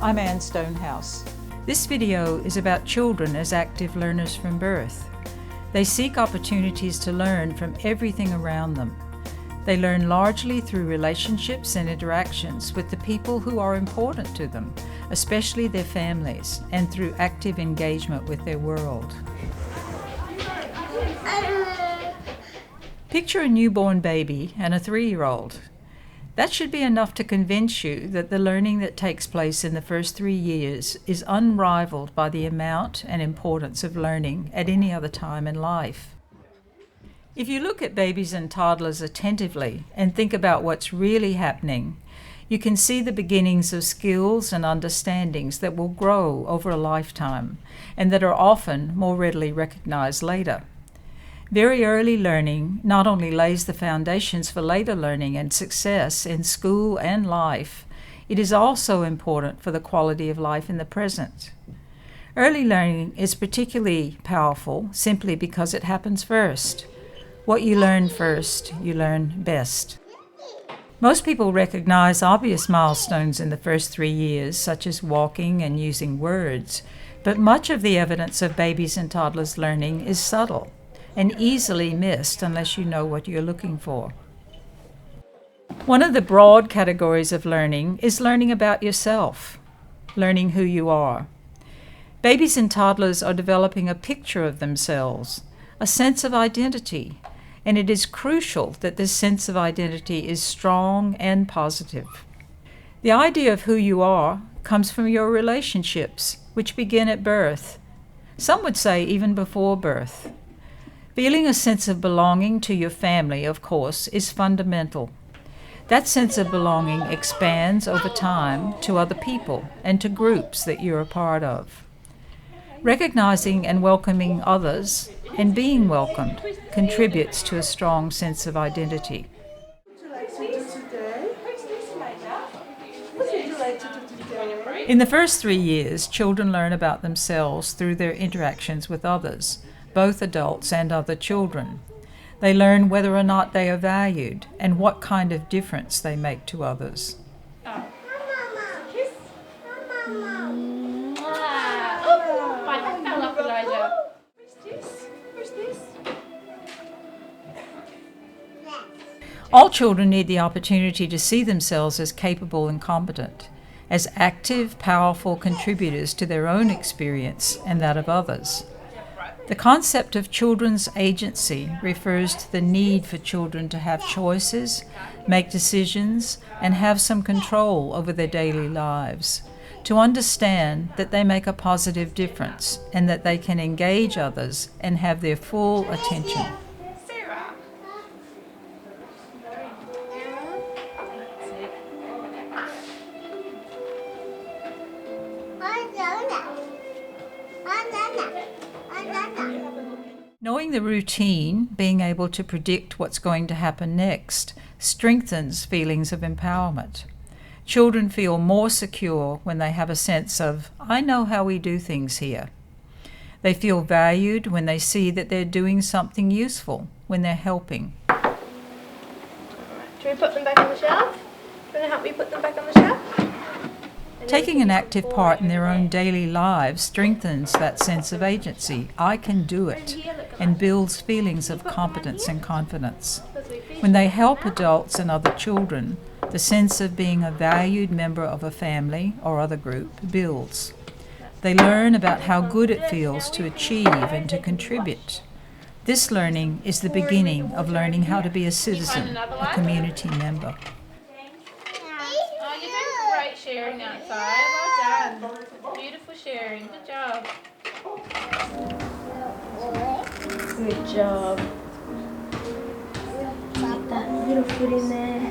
I'm Anne Stonehouse. This video is about children as active learners from birth. They seek opportunities to learn from everything around them. They learn largely through relationships and interactions with the people who are important to them, especially their families, and through active engagement with their world. Picture a newborn baby and a 3-year-old. That should be enough to convince you that the learning that takes place in the first 3 years is unrivaled by the amount and importance of learning at any other time in life. If you look at babies and toddlers attentively and think about what's really happening, you can see the beginnings of skills and understandings that will grow over a lifetime and that are often more readily recognized later. Very early learning not only lays the foundations for later learning and success in school and life, it is also important for the quality of life in the present. Early learning is particularly powerful simply because it happens first. What you learn first, you learn best. Most people recognize obvious milestones in the first 3 years, such as walking and using words, but much of the evidence of babies and toddlers' learning is subtle and easily missed unless you know what you're looking for. One of the broad categories of learning is learning about yourself, learning who you are. Babies and toddlers are developing a picture of themselves, a sense of identity, and it is crucial that this sense of identity is strong and positive. The idea of who you are comes from your relationships, which begin at birth. Some would say even before birth. Feeling a sense of belonging to your family, of course, is fundamental. That sense of belonging expands over time to other people and to groups that you're a part of. Recognizing and welcoming others and being welcomed contributes to a strong sense of identity. In the first 3 years, children learn about themselves through their interactions with others, both adults and other children. They learn whether or not they are valued and what kind of difference they make to others. All children need the opportunity to see themselves as capable and competent, as active, powerful contributors to their own experience and that of others. The concept of children's agency refers to the need for children to have choices, make decisions, and have some control over their daily lives, to understand that they make a positive difference and that they can engage others and have their full attention. Knowing the routine, being able to predict what's going to happen next, strengthens feelings of empowerment. Children feel more secure when they have a sense of, I know how we do things here. They feel valued when they see that they're doing something useful, when they're helping. Should we put them back on the shelf? Do you want to help me put them back on the shelf? Taking an active part in their own daily lives strengthens that sense of agency. I can do it, and builds feelings of competence and confidence. When they help adults and other children, the sense of being a valued member of a family or other group builds. They learn about how good it feels to achieve and to contribute. This learning is the beginning of learning how to be a citizen, a community member. Sharing outside. Well done. Beautiful sharing. Good job. Good job. Get that little foot in there.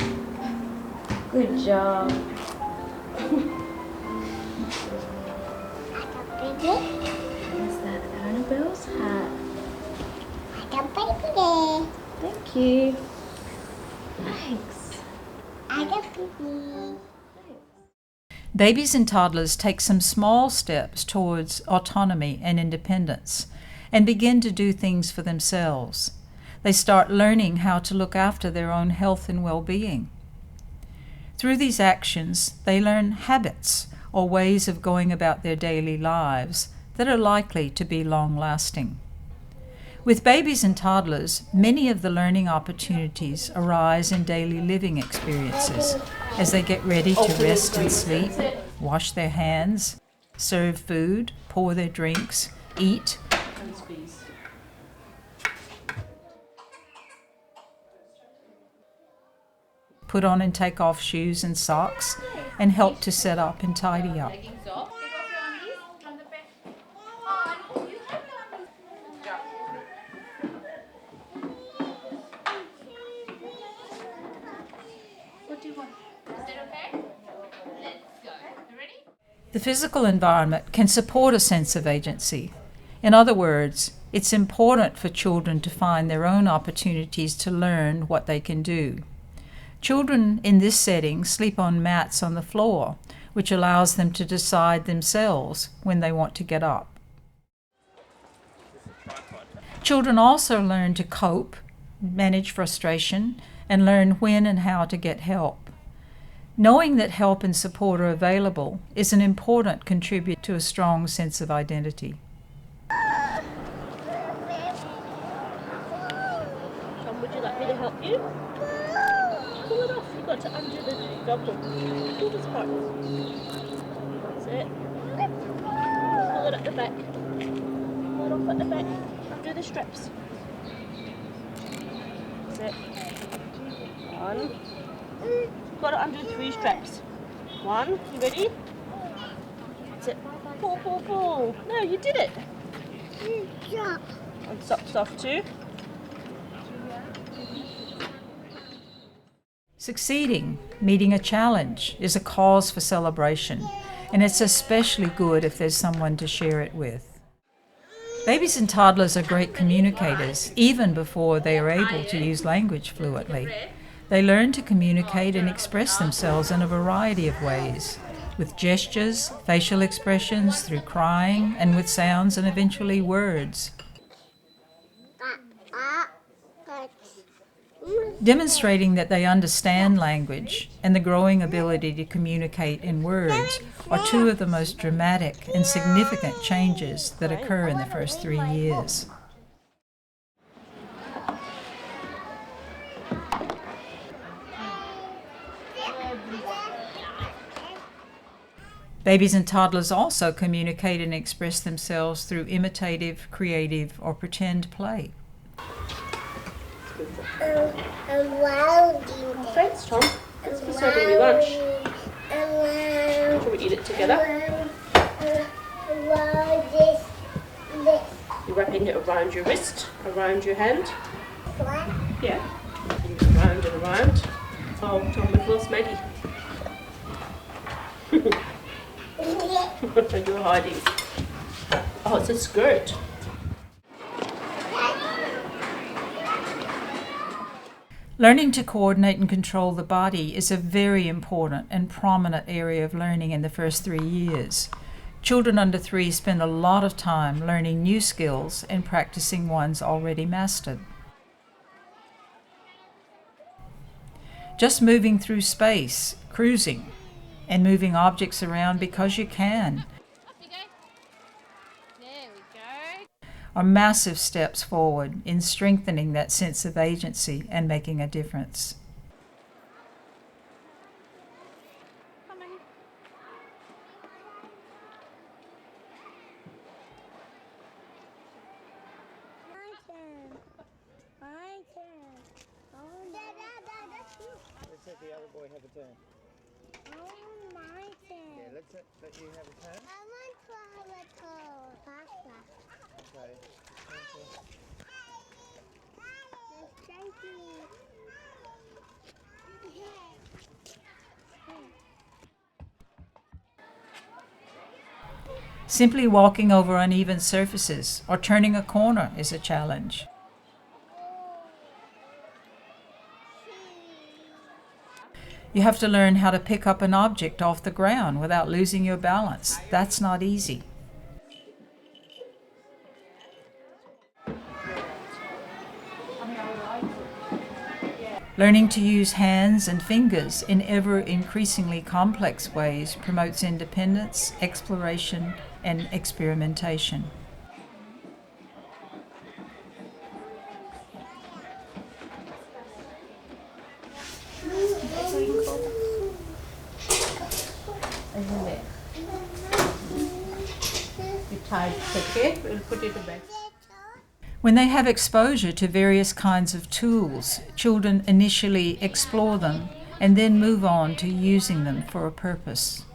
Good job. Is that Annabelle's hat? Thank you. Thanks. Babies and toddlers take some small steps towards autonomy and independence and begin to do things for themselves. They start learning how to look after their own health and well-being. Through these actions, they learn habits or ways of going about their daily lives that are likely to be long-lasting. With babies and toddlers, many of the learning opportunities arise in daily living experiences as they get ready to rest and sleep, wash their hands, serve food, pour their drinks, eat, put on and take off shoes and socks, and help to set up and tidy up. What do you want? Is that okay? Let's go. You ready? The physical environment can support a sense of agency. In other words, it's important for children to find their own opportunities to learn what they can do. Children in this setting sleep on mats on the floor, which allows them to decide themselves when they want to get up. Children also learn to cope, manage frustration, and learn when and how to get help. Knowing that help and support are available is an important contributor to a strong sense of identity. Tom, would you like me to help you? Pull it off. You've got to undo the jumper. Pull this part. That's it. Pull it at the back. Pull it off at the back. Undo the straps. That's it. One. You've got to undo 3 straps. 1. You ready? That's it. Pull, pull, pull. No, you did it. And socks off too. Succeeding, meeting a challenge, is a cause for celebration, and it's especially good if there's someone to share it with. Babies and toddlers are great communicators, even before they are able to use language fluently. They learn to communicate and express themselves in a variety of ways, with gestures, facial expressions, through crying, and with sounds and eventually words. Demonstrating that they understand language and the growing ability to communicate in words are 2 of the most dramatic and significant changes that occur in the first 3 years. Babies and toddlers also communicate and express themselves through imitative, creative, or pretend play. Thanks, Tom. Thanks for serving me lunch. Shall we eat it together? You're wrapping it around your wrist, around your hand. Yeah. And around and around. Oh, Tom, we've lost Maggie. You're hiding. Oh, it's a skirt. Learning to coordinate and control the body is a very important and prominent area of learning in the first 3 years. Children under 3 spend a lot of time learning new skills and practicing ones already mastered. Just moving through space, cruising, and moving objects around because you can Off you go. There we go. are massive steps forward in strengthening that sense of agency and making a difference. Come on. Let's let the other boy have a turn. Yeah, let's let you have a turn. Okay. Simply walking over uneven surfaces or turning a corner is a challenge. You have to learn how to pick up an object off the ground without losing your balance. That's not easy. Learning to use hands and fingers in ever increasingly complex ways promotes independence, exploration, and experimentation. Isn't it? You tied it, we'll put it back. When they have exposure to various kinds of tools, children initially explore them and then move on to using them for a purpose.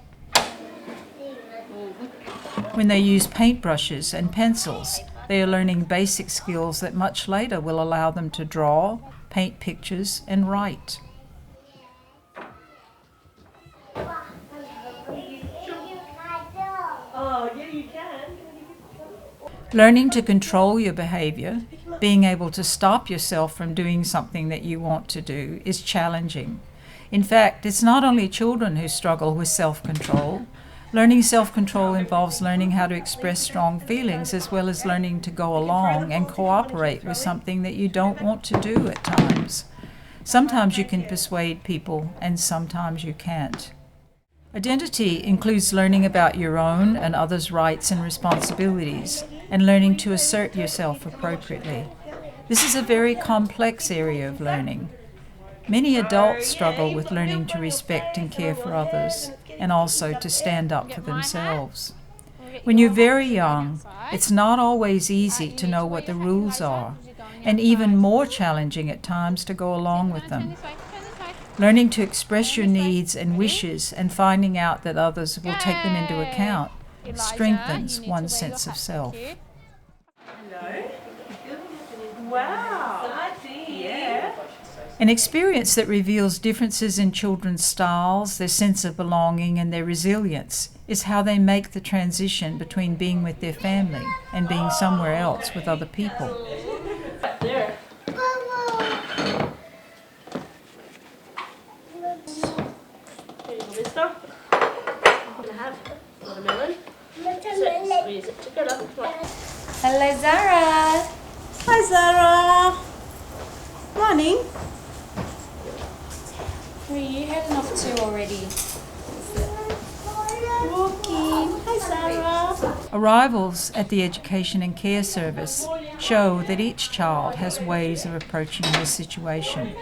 When they use paintbrushes and pencils, they are learning basic skills that much later will allow them to draw, paint pictures, and write. Oh, yeah, you can. Learning to control your behavior, being able to stop yourself from doing something that you want to do, is challenging. In fact, it's not only children who struggle with self-control. Learning self-control involves learning how to express strong feelings as well as learning to go along and cooperate with something that you don't want to do at times. Sometimes you can persuade people and sometimes you can't. Identity includes learning about your own and others' rights and responsibilities, and learning to assert yourself appropriately. This is a very complex area of learning. Many adults struggle with learning to respect and care for others, and also to stand up for themselves. When you're very young, it's not always easy to know what the rules are, and even more challenging at times to go along with them. Learning to express your needs and wishes and finding out that others will take them into account strengthens one's sense of self. Hello. Wow. Yeah. An experience that reveals differences in children's styles, their sense of belonging, and their resilience is how they make the transition between being with their family and being somewhere else with other people. Right there. Mister. I'm gonna have watermelon. Squeeze it together. Hello, Zara. Hi, Zara. Morning. Where are you heading off to already? Walking. Hi, Zara. Arrivals at the Education and Care Service show that each child has ways of approaching this situation.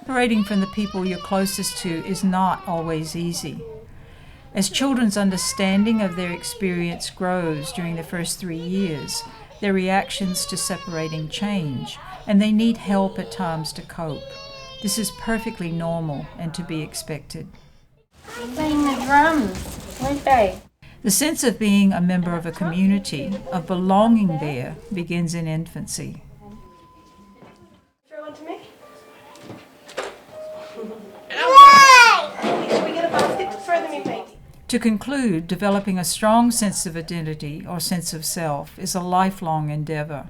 Separating from the people you're closest to is not always easy. As children's understanding of their experience grows during the first 3 years, their reactions to separating change, and they need help at times to cope. This is perfectly normal and to be expected. Playing the drums, weren't they? The sense of being a member of a community, of belonging there, begins in infancy. Throw one to me. Should we get a basket to throw them in, mate? To conclude, developing a strong sense of identity or sense of self is a lifelong endeavor.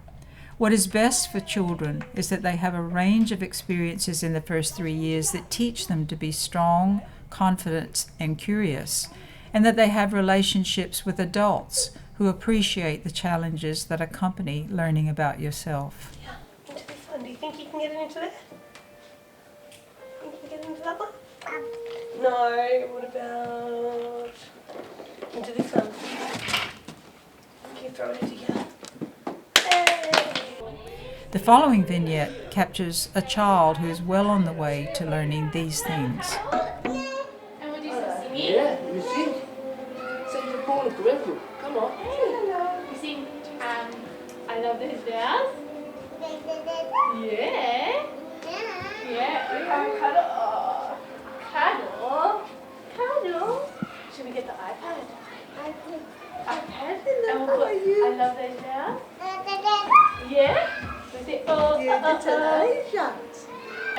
What is best for children is that they have a range of experiences in the first 3 years that teach them to be strong, confident, and curious, and that they have relationships with adults who appreciate the challenges that accompany learning about yourself. Yeah, into this one. Do you think you can get it into there? Think you can get it into that one? No, what about into this one? Can you throw it together? Hey! The following vignette captures a child who is well on the way to learning these things. And we'll do some singing. Yeah, you sing. Sing the call of Grateful. Come on. You sing, I love those bells. Yeah. Yeah. Cuddle. Cuddle. Cuddle. Should we get the iPad? iPad? And we'll put, I love those bells. Yeah? We say, oh,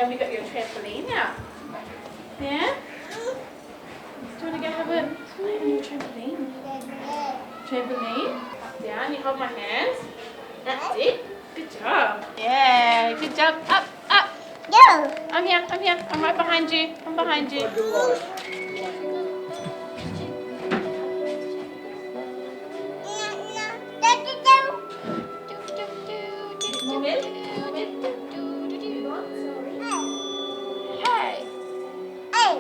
And we got your trampoline now. Yeah? Do you want to go have a play on your trampoline? Trampoline? Up, down. You hold my hands. That's it. Good job. Yeah, good job. Up, up. Go. I'm here, I'm here. I'm right behind you. I'm behind you. Move in. Move in. Hey. Hey.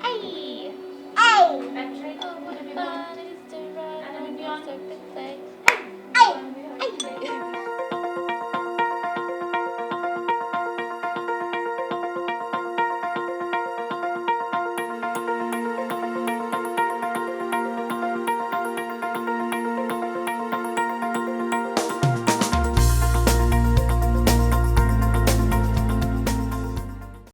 Hey. And try to put a bit more. And a bit more.